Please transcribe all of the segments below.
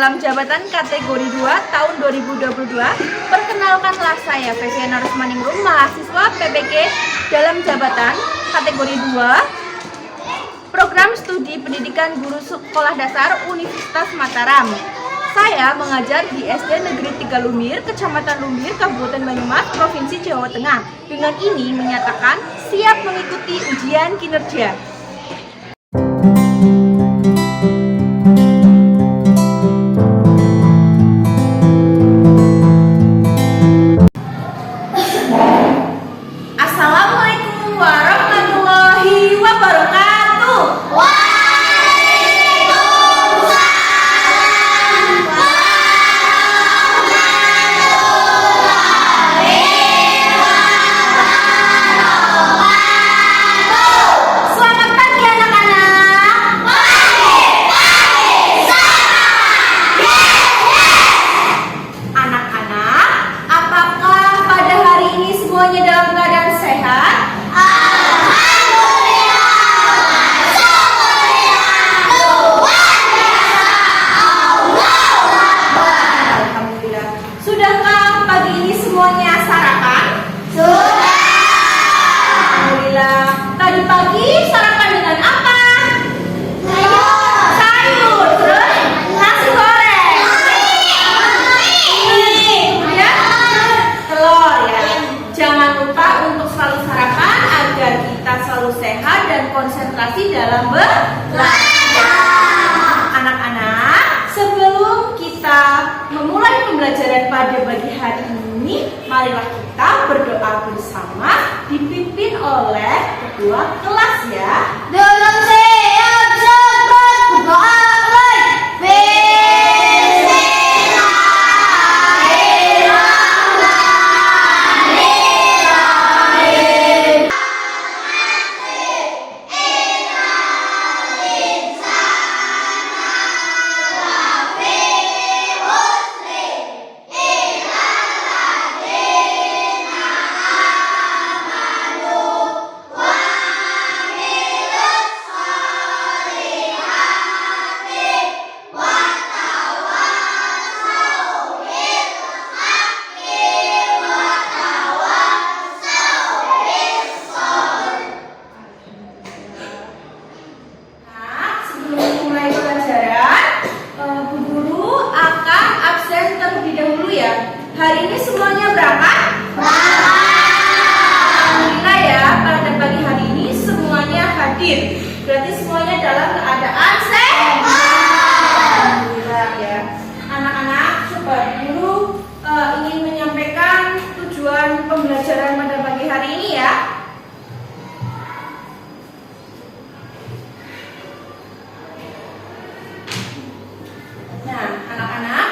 dalam jabatan kategori 2 tahun 2022. Perkenalkanlah saya Feviana Rusmaningrum, mahasiswa PPG dalam jabatan kategori 2 Program Studi Pendidikan Guru Sekolah Dasar Universitas Mataram. Saya mengajar di SD Negeri 3 Lumbir, Kecamatan Lumbir, Kabupaten Banyumas, Provinsi Jawa Tengah. Dengan ini menyatakan siap mengikuti ujian kinerja. Assalamualaikum warahmatullahi wabarakatuh. Dalam keadaan sehat? Alhamdulillah. Sudahkah pagi ini semuanya sarapan? Sudah. Alhamdulillah. Tadi pagi sarapan dengan apa? Sayur. Terus nasi goreng. Ya? Telur ya. Jangan lupa untuk selalu sarapan agar kita selalu sehat dan konsentrasi dalam belajar. Anak-anak, sebelum kita memulai pembelajaran pada pagi hari ini, marilah kita berdoa bersama dipimpin oleh ketua kelas ya. Dalam siap cepat berdoa. Hari ini semuanya berangkat? Alhamdulillah ya, pada pagi hari ini semuanya hadir. Berarti semuanya dalam keadaan sehat. Alhamdulillah ya. Anak-anak, coba guru ingin menyampaikan tujuan pembelajaran pada pagi hari ini ya. Nah, anak-anak,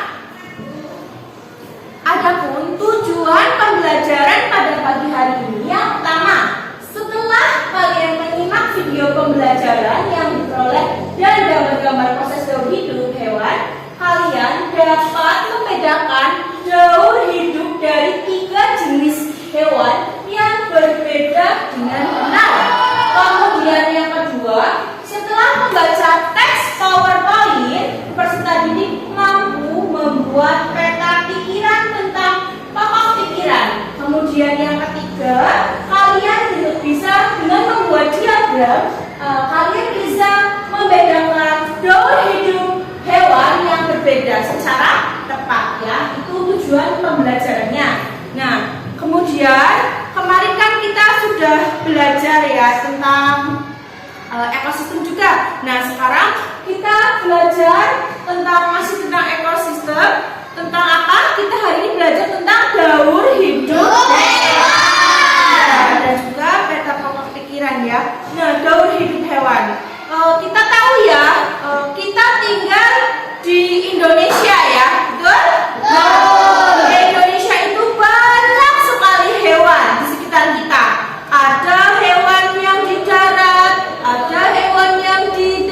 adapun tujuan pembelajaran pada pagi hari ini yang pertama, setelah kalian menyimak video pembelajaran yang diperoleh dan gambar-gambar proses daur hidup hewan, kalian dapat membedakan daur hidup dari 3 jenis hewan yang berbeda dengan benar. Kemudian yang kedua, setelah membaca teks PowerPoint, peserta didik mampu membuat peta pikiran tentang pokok pikiran. Kemudian yang ketiga, kalian bisa dengan membuat diagram, kalian bisa membedakan daur hidup hewan yang berbeda secara tepat ya. Itu tujuan pembelajarannya. Nah, kemudian kemarin kan kita sudah belajar ya tentang ekosistem juga. Nah, sekarang kita belajar masih tentang ekosistem. Tentang apa? Kita hari ini belajar tentang daur hidup hewan dan juga peta pokok pikiran ya. Nah, daur hidup hewan. Kita tahu ya, kita tinggal di Indonesia ya, betul? Di Indonesia itu banyak sekali hewan di sekitar kita. Ada hewan yang di darat, ada hewan yang di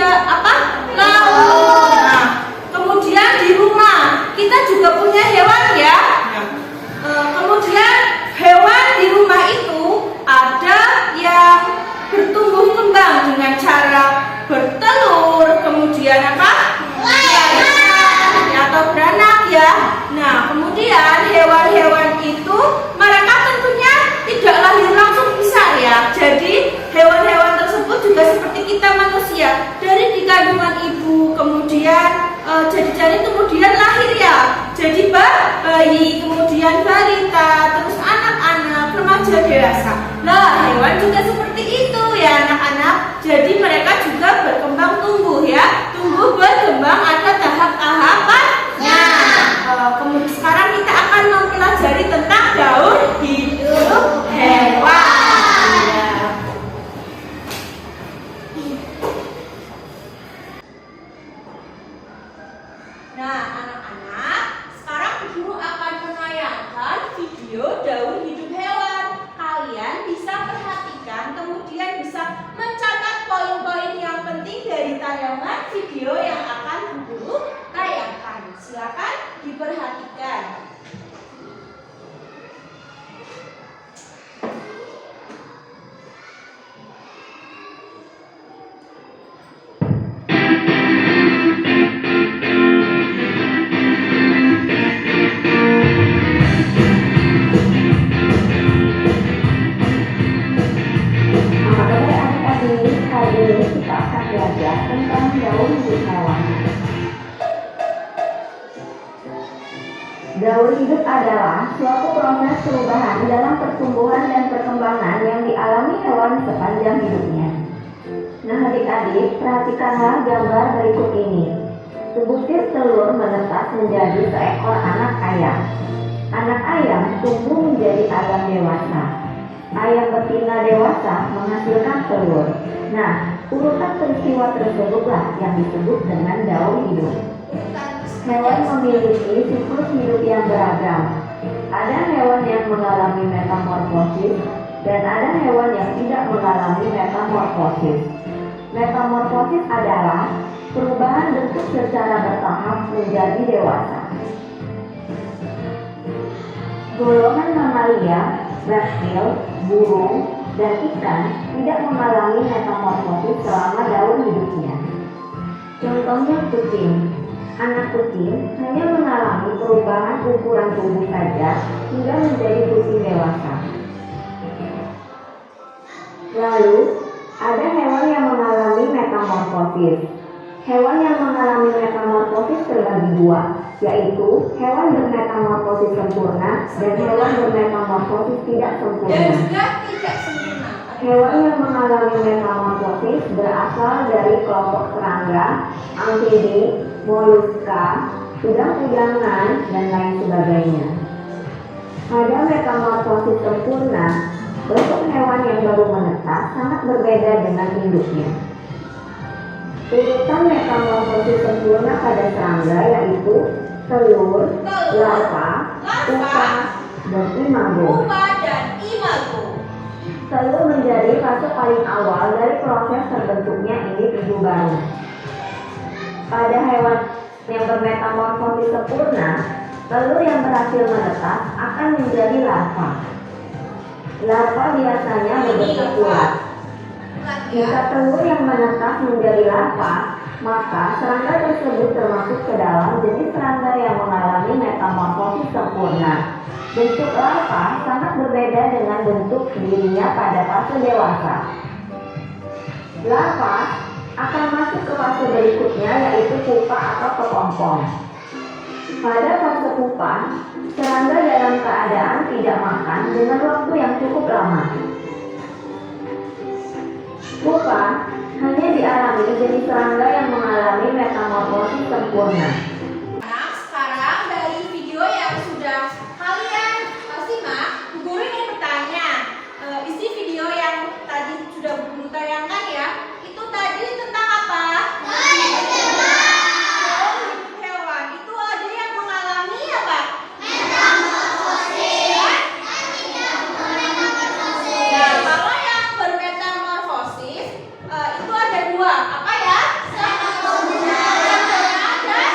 laut. Nah, kemudian di rumah kita juga punya hewan ya. Nah, juga bayi, kemudian balita, terus anak-anak, remaja, dewasa. Lah, hewan juga seperti itu ya anak-anak. Jadi mereka juga berkembang tumbuh ya. Tumbuh berkembang ada tahap-tahapannya. Kemudian sekarang kita akan mempelajari tentang daur hidup hewan. Ya. Nah, anak-anak, sekarang guru akan menayangkan video daur hidup hewan. Kalian bisa perhatikan, kemudian bisa mencatat poin-poin yang penting dari tayangan video yang akan guru tayangkan. Silakan diperhatikan. Daur hidup adalah suatu proses perubahan dalam pertumbuhan dan perkembangan yang dialami hewan sepanjang hidupnya. Nah adik-adik, perhatikanlah gambar berikut ini. Sebutir telur menetas menjadi seekor anak ayam. Anak ayam tumbuh menjadi ayam dewasa. Ayam betina dewasa menghasilkan telur. Nah, urutan peristiwa tersebutlah yang disebut dengan daur hidup. Hewan memiliki siklus hidup yang beragam. Ada hewan yang mengalami metamorfosis dan ada hewan yang tidak mengalami metamorfosis. Metamorfosis adalah perubahan bentuk secara bertahap menjadi dewasa. Golongan mamalia, reptil, burung, dan ikan tidak mengalami metamorfosis selama daur hidupnya. Contohnya kucing. Anak kucing hanya mengalami perubahan ukuran tubuh saja hingga menjadi kucing dewasa. Lalu, ada hewan yang mengalami metamorfosis. Hewan yang mengalami metamorfosis terbagi dua, yaitu hewan bermetamorfosis sempurna dan hewan bermetamorfosis tidak sempurna. Hewan yang mengalami metamorfosis berasal dari kelompok serangga, amfibi, moluska, udang-udangan, dan lain sebagainya. Pada metamorfosis sempurna, bentuk hewan yang baru menetas sangat berbeda dengan induknya. Urutan metamorfosis sempurna pada serangga yaitu telur, larva, pupa, dan imago. Telur menjadi fase paling awal dari proses terbentuknya individu baru. Pada hewan yang bermetamorfosis sempurna, telur yang berhasil menetas akan menjadi larva. Larva biasanya berbentuk ulat. Jika telur yang menetas menjadi larva, maka serangga tersebut termasuk ke dalam jenis serangga yang mengalami metamorfosis sempurna. Bentuk larva sangat berbeda dengan bentuk dirinya pada fase dewasa. Larva akan masuk ke fase berikutnya yaitu pupa atau kepompong. Pada fase pupa, serangga dalam keadaan tidak makan dengan waktu yang cukup lama. Pupa hanya dialami jenis serangga yang mengalami metamorfosis sempurna. Nah, sekarang dari video yang sudah kalian simak, guru ingin bertanya, isi video yang tadi sudah guru tayangkan ya, itu tadi tentang apa? Hidup hewan. Itu ada yang mengalami apa? Nah, kalau yang bermetamorfosis itu ada dua, apa ya? Sempurna dan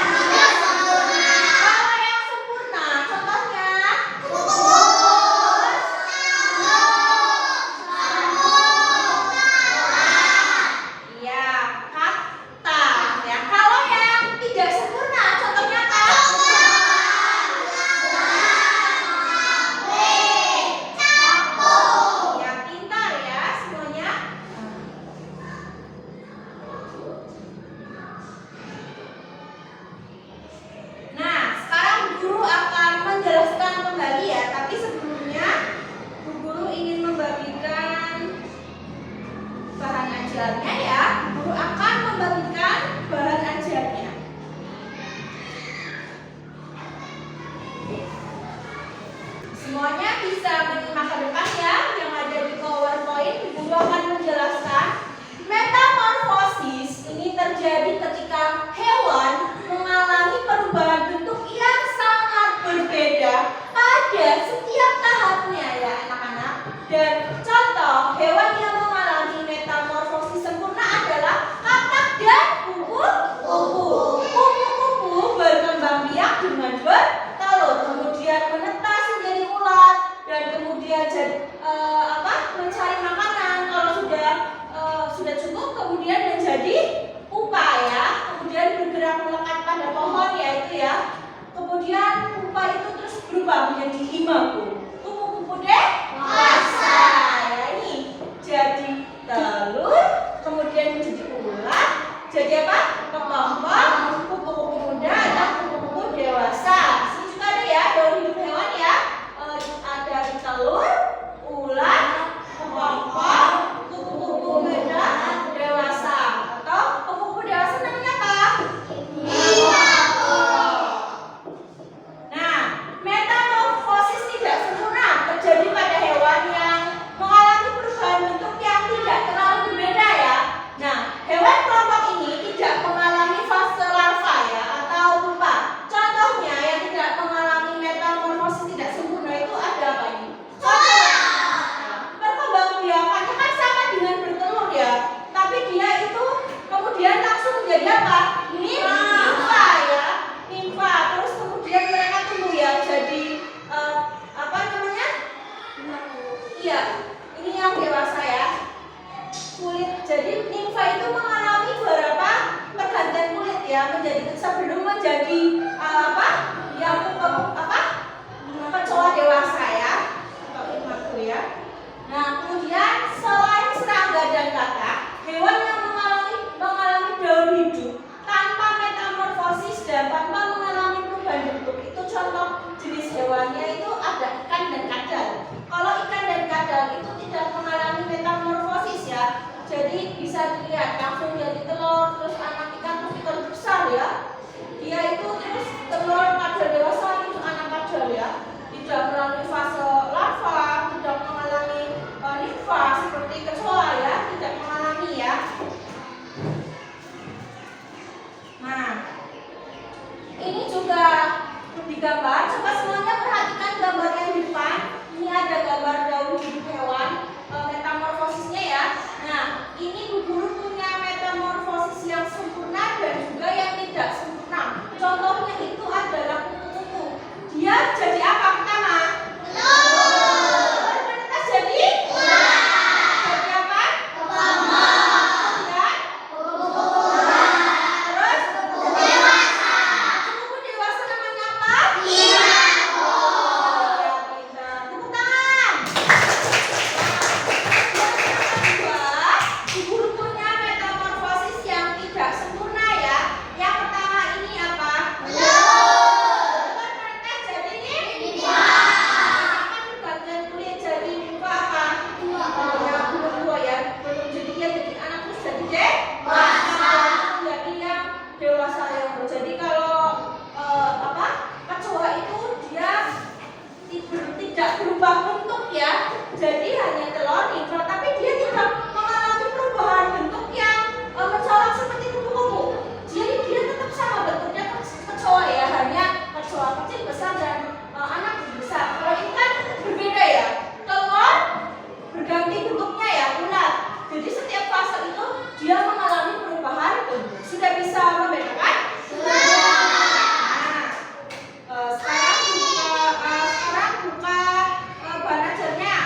Semuanya bisa menyimak ke depan ya, yang ada di PowerPoint. Guru akan menjelaskan metamorfosis ini terjadi ketika hewan mengalami perubahan bentuk yang sangat berbeda pada setiap tahapnya ya anak-anak. Dan contoh hewan yang mengalami metamorfosis sempurna adalah katak dan kupu-kupu. Kupu-kupu berkembang biak dengan bertelur, kemudian menetas menjadi ulat, dan kemudian mencari makanan. Kalau sudah cukup, kemudian menjadi pupa ya, kemudian bergerak melekat pada pohon ya itu ya. Kemudian pupa itu terus berubah menjadi himaku. Kupu-kupu dewasa ya, ini jadi telur, kemudian menjadi ulat, jadi apa? Kepompong, kupu-kupu muda atau kupu-kupu dewasa. Sini juga ada ya daun hidup hewan ya. Ada telur, ulat, kepompong, kupu-kupu muda, dewasa. Atau kupu-kupu dewasa namanya apa? Nah, metamorfosis tidak sempurna terjadi pada hewan yang mengalami perubahan bentuk yang tidak terlalu berbeda ya. Nah, hewan kelompok ini tidak mengalami fase larva ya atau pupa. Contohnya yang tidak mengalami metamorfosis tidak sempurna itu ada apa ini? Perkembangbiakannya kan sama dengan bertelur ya, tapi dia itu kemudian langsung menjadi apa? Nimfa ya, nimfa. Terus kemudian mereka tumbuh ya jadi apa namanya? Iya, ini yang dewasa ya. Kulit. Jadi nimfa itu mengalami beberapa pergantian kulit ya, menjadi sebelum menjadi kecoa dewasa ya, atau imago ya. Nah, kemudian selain serangga dan katak, hewan yang mengalami daun hidup tanpa metamorfosis dan tanpa mengalami perubahan bentuk itu contoh jenis hewannya itu ada ikan dan kadal. Kalau ikan dan kadal itu tidak mengalami metamorfosis ya, jadi bisa dilihat langsung jadi telur, terus anak ikan, terus ikan besar ya. Dia itu terus telur kadal dewasa, itu anak kadal ya. Tidak melalui fase larva, tidak mengalami nimfa seperti kecoa ya, tidak mengalami ya. Nah, ini juga digambar. Coba semuanya perhatikan gambar yang di depan. Ini ada gambar daun hidup hewan metamorfosisnya ya. Nah, ini Bu Guru punya metamorfosis yang sempurna dan juga yang tidak sempurna. Contohnya itu adalah kupu-kupu. Dia jadi apa pertama? Telur. Menetas jadi ulat. Jadi apa? Kepompong. Dan terus dewasa. Kupu dewasa namanya apa? Imago. Ya, pintar. Tepuk tangan. Ibu Guru punya metamorfosis yang tidak sempurna ya. Yang pertama ini apa? Telur menetas jadi nimfa. Akan bergantian kulit jadi nimfa apa? Ya, belum tua ya. Belum jadi dia jadi anak terus jadi dewasa. Jadi yang dewasa yang jadi kalau kecoa itu dia tidak berubah bentuk ya. Jadi hanya telur nimfa, tapi dia tidak mengalami perubahan bentuk yang mencolok seperti kupu-kupu. Jadi dia tetap sama bentuknya kecoa ya, hanya kecoa kecil, besar dan anak besar. Kalau ikan berbeda ya, telur berganti bentuknya ya, ulat. Jadi setiap fase itu dia mengalami perubahan bentuk. Sudah bisa membedakan? Sudah. Nah, sekarang buka bahan ajarnya.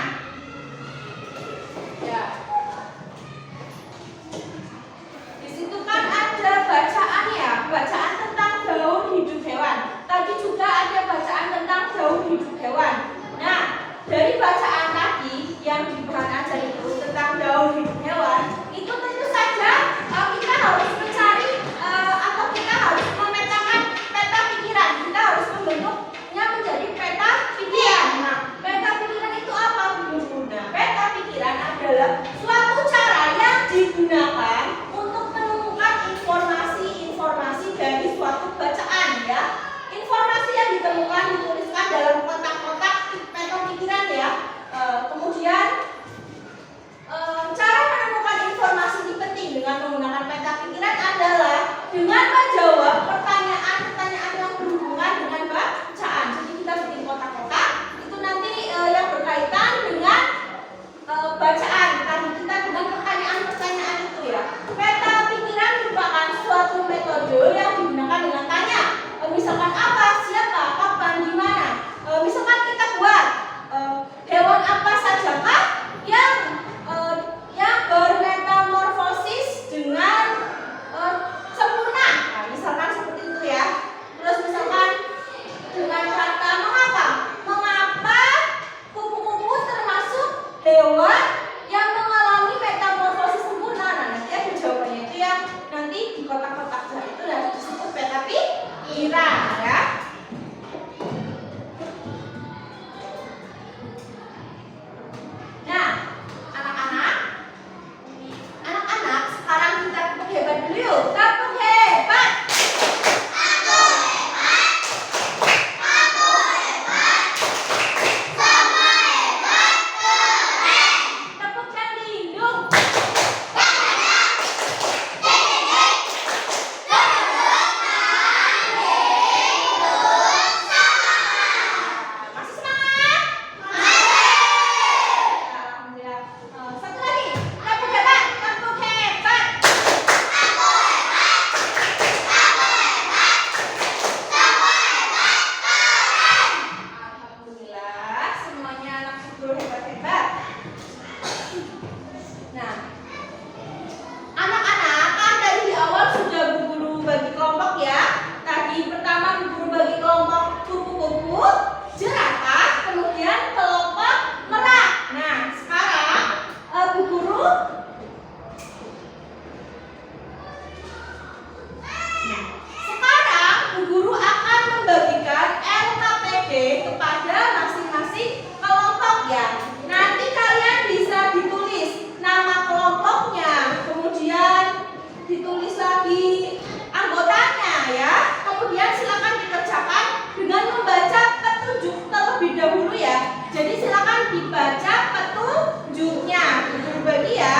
Jadi silakan dibaca petunjuknya. Berbagi ya.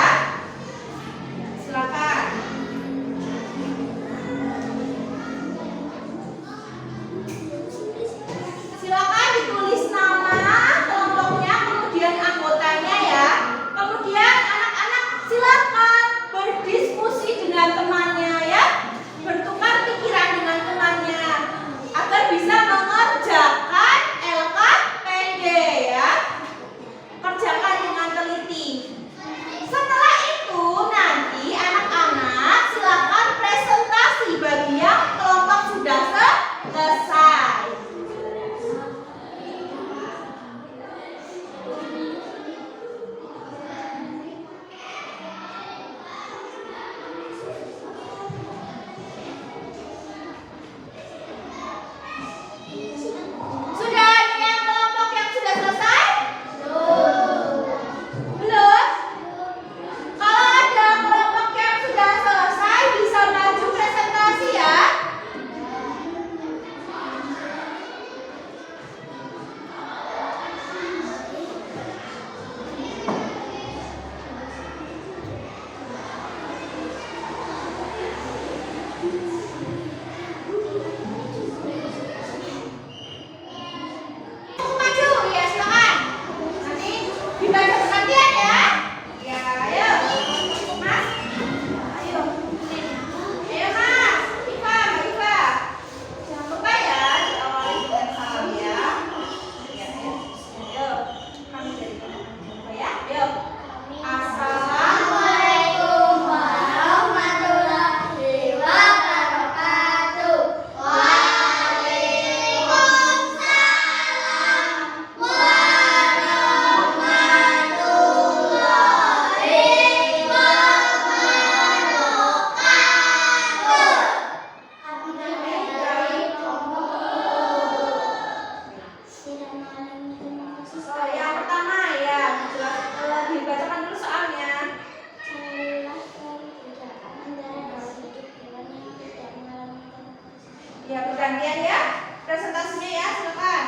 Silakan. Silakan ditulis nama kelompoknya, kemudian anggotanya ya. Kemudian anak-anak silakan berdiskusi dengan temannya ya. Bertukar pikiran dengan temannya agar bisa mengerjakan LKPD ya. Kerjakan dengan teliti. Setelah itu nanti anak-anak silakan presentasi bagi yang kelompok sudah selesai. Sudah ada yang kelompok yang sudah selesai? Belum? Kalau ada kelompok yang sudah selesai bisa maju presentasi ya. Maju ya silakan. Nanti dibaca perhatian ya. Ya, ayo. Mas. Ayo. Ayo Mas. Iva, Mbak Iva. Jangan lupa ya diawali dengan salam ya. Ya, ayo. Ayo. Kami dari Mbak ya. Ayo. Assalamualaikum warahmatullahi wabarakatuh. Yang pertama ya, dibacakan dulu soalnya. Ya, bergantian ya. Presentasinya ya, silakan.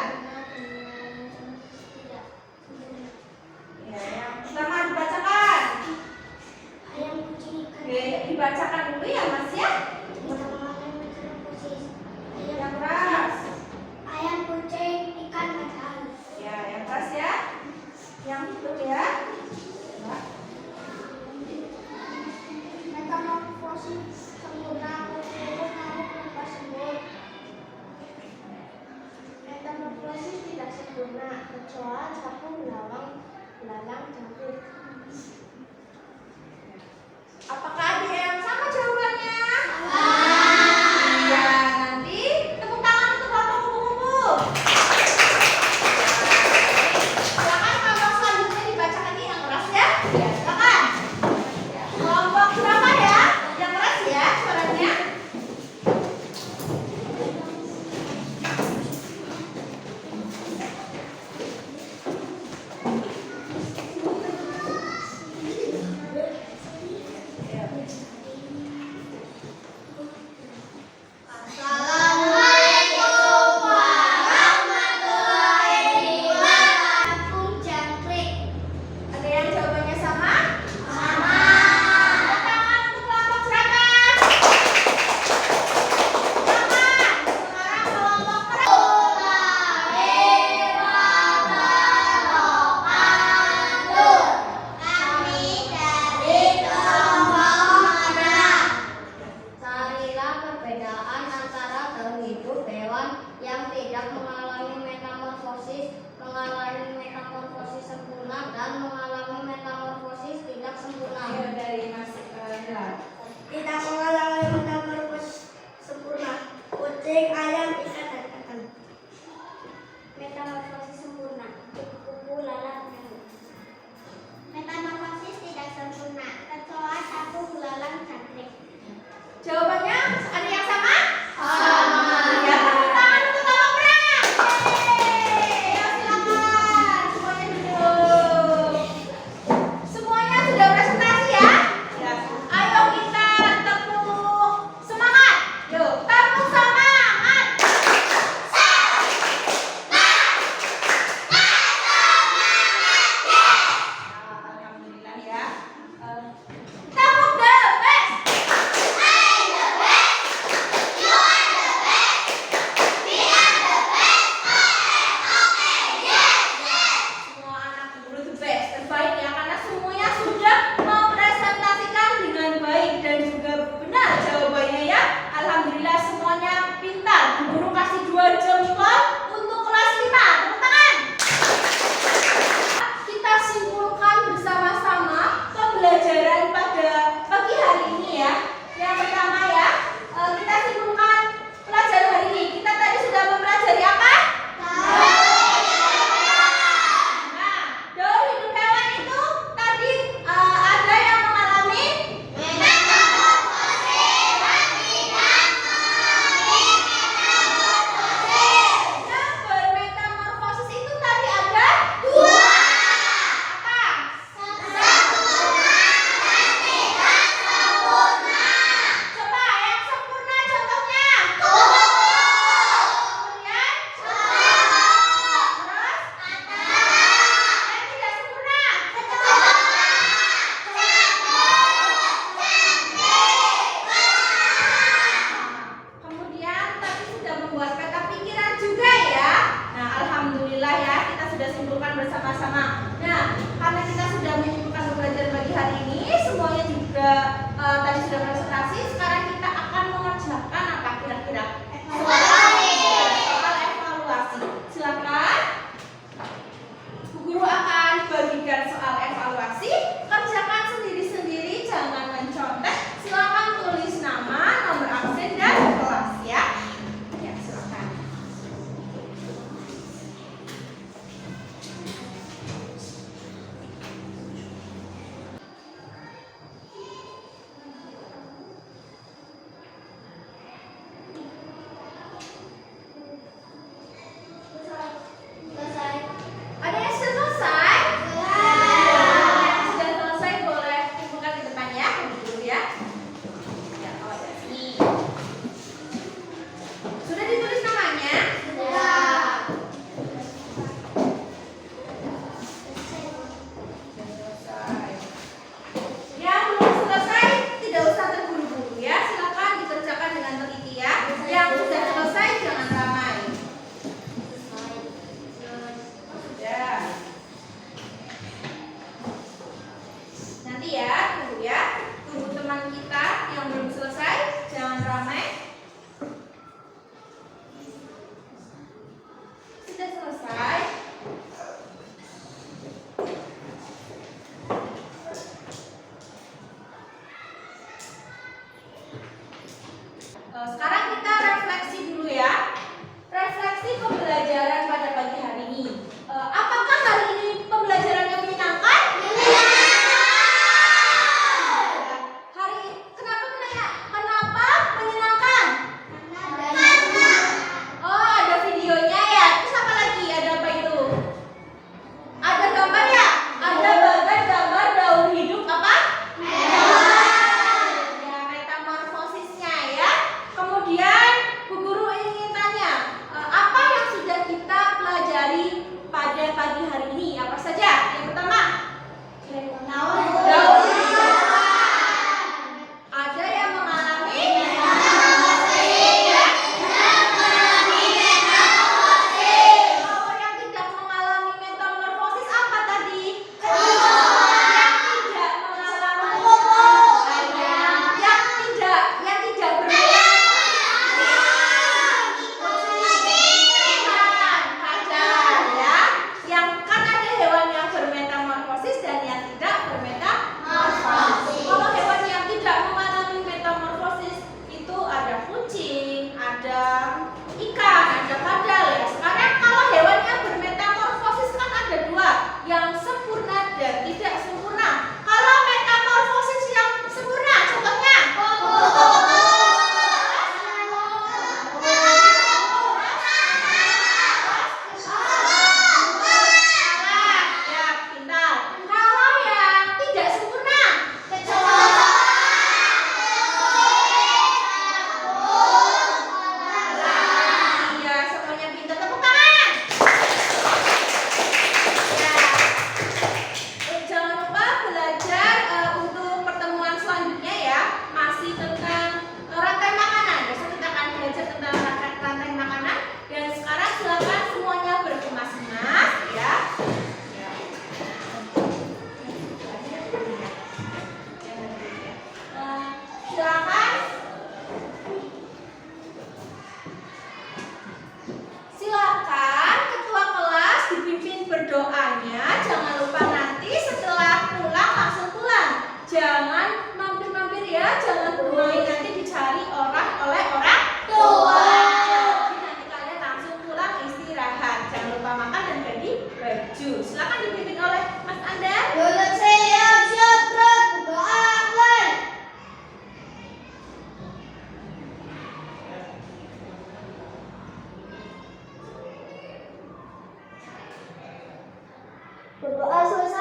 Ya, yang pertama dibacakan. Oke, dibacakan dulu ya, Mas ya. Yang keras. Ayam kucing ikan macan. Ya, yang keras ya. Yang itu ya. Coba. Metamorfosis sempurna menurut kamu kenapa sembuh? Metamorfosis tidak sempurna kecoa capung belalang jangkrik. Apakah ada yang sama jawabannya? Ya, nanti tepuk tangan untuk kelompok kupu-kupu. Silakan kelompok selanjutnya dibacakan nih yang keras ya. Ya, silakan. Kelompok berapa ya? Yang keras ya suaranya. bersama-sama. Nah, karena kita sudah menyuguhkan pembelajaran pagi hari ini, semuanya juga tadi sudah presentasi. Sekarang kita akan mengerjakan apa kira-kira? Soal evaluasi. Silakan. Bu Guru akan bagikan soal evaluasi. Kerjakan sendiri-sendiri, jangan mencontek. Silakan tulis nama, nomor absen dan kelas ya. Ya, silakan. Selesai. Ada yang sudah selesai? Yang sudah selesai boleh kumpulkan di depan ya, dulu ya. Ya, oh ada sini. Sudah ditulis namanya? Selesai. Yang belum selesai tidak usah terburu-buru ya. Silakan dikerjakan dengan teliti ya. Yang sudah selesai jangan ramai. Sudah. Nanti ya, tunggu ya. Tunggu teman kita yang belum selesai, jangan ramai. Sudah selesai. Sekarang kita refleksi dulu ya. Refleksi pembelajaran pada pagi hari ini. Apakah hari ini pembelajarannya menyenangkan? Hari kenapa kenapa menyenangkan? Oh, ada videonya ya. Terus apa lagi? Ada apa itu? Ada gambar ya? Ada bagian gambar daun hidup apa? Ya, metamorfosisnya ya. Kemudian Bu Guru ingin tanya, apa yang sudah kita pelajari pada pagi hari ini? Apa saja? Yang pertama, daun hidup. Ada yang mengalami kalau yang tidak mengalami metamorfosis apa tadi? Yang tidak mengalami yang tidak Kajar ya. Yang kan ada hewan yang bermetamorfosis dan yang tidak bermetamorfosis. Kalau hewan yang tidak mengalami metamorfosis itu ada kucing, ada ikan, ada kadal ya. Sekarang kalau hewan yang bermetamorfosis kan ada dua, yang sempurna dan tidak sempurna. Kalau metamorfosis yang sempurna, contohnya ya, pintar. Kalau yang tidak sempurna, iya, semuanya pintar. Tepuk tangan. Ya. Jangan lupa belajar untuk pertemuan selanjutnya ya, masih tentang rantai makanan. Besok kita akan belajar tentang rantai makanan. Dan sekarang silakan semuanya berkemas-kemas ya. Silakan. Silakan ketua kelas dipimpin berdoanya. Jangan lupa nanti setelah pulang langsung pulang. Jangan mampir-mampir ya, jangan bermain nanti dicari oleh orang tua. Jadi nanti kalian langsung pulang istirahat. Jangan lupa makan dan ganti baju. Silakan dipimpin oleh Mas Anda. Berdoa selesai.